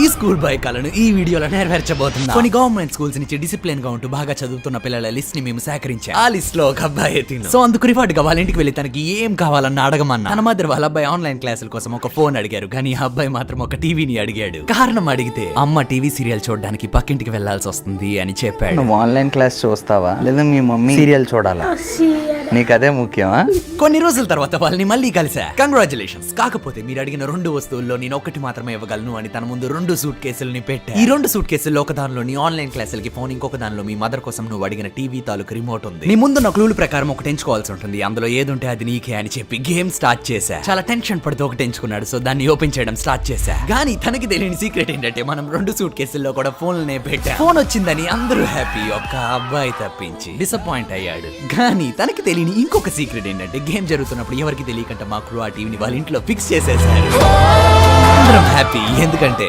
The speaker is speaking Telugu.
ఈ స్కూల్ బైకాలను ఈ వీడియోలో నెరవేర్చబోతున్నా. కొన్ని గవర్నమెంట్ స్కూల్స్ నుంచి డిసిప్లిన్ గా ఉంటూ బాగా చదువుతున్న పిల్లల లిస్ట్ ని మేము సేకరించాం. ఆ లిస్ట్ లో ఒక అబ్బాయి ఎత్తిన. సో అందుకు రివార్డ్ గా వాళ్ళ ఇంటికి వెళ్ళి తనకి ఏం కావాలన్న అడగమన్నా. తన మధ్య వాళ్ళ అబ్బాయి ఆన్లైన్ క్లాసుల కోసం ఒక ఫోన్ అడిగారు, కానీ ఆ అబ్బాయి మాత్రం ఒక టీవీని అడిగాడు. కారణం అడిగితే అమ్మ టీవీ సీరియల్ చూడడానికి పక్కింటికి వెళ్లాల్సి వస్తుంది అని చెప్పాడు. నువ్వు ఆన్లైన్ క్లాస్ చూస్తావా లేదా మీ మమ్మీ సీరియల్ చూడాలా? నీకు అదే ముఖ్యమా? కొన్ని రోజుల తర్వాత వాళ్ళని మళ్ళీ కలిసా. కంగ్రాచులేషన్స్. కాకపోతే మీరు అడిగిన 2 వస్తువుల్లో నేను ఒకటి మాత్రమే ఇవ్వగలను అని తన ముందు 2 సూట్ కేసుల్ని పెట్టా. ఈ 2 సూట్ కేసుల్లో ఒక దానిలోని ఆన్లైన్ క్లాసులకి ఫోన్, ఇంకొక దానిలో మీ మదర్ కోసం నువ్వు అడిగిన టీవీ తాలూకు రిమోట్ ఉంది. నీ ముందున్న క్లూల ప్రకారం ఒకటి ఎంచుకోవాల్సి ఉంటుంది. అందులో ఏదుంటే అది నీకే అని చెప్పి గేమ్ స్టార్ట్ చేశా. చాలా టెన్షన్ పడుతూ ఒకటి ఎంచుకున్నాడు. సో దాన్ని ఓపెన్ చేయడం స్టార్ట్ చేశా. కానీ తనకి తెలియని సీక్రెట్ ఏంటంటే మనం 2 సూట్ కేసుల్లో కూడా ఫోన్లనే పెట్టా. ఫోన్ వచ్చిందని అందరూ హ్యాపీ, ఒక్క అబ్బాయి తప్పించి డిసప్పాయింట్ అయ్యాడు. కానీ తనకి తెలియని ఇంకొక సీక్రెట్ ఏంటంటే గేమ్ జరుగుతున్నప్పుడు ఎవరికి తెలియకుండా మా క్రూ ఆ టీవీని వాళ్ళ ఇంట్లో ఫిక్స్ చేసేసారు. అందరం హ్యాపీ. ఎందుకంటే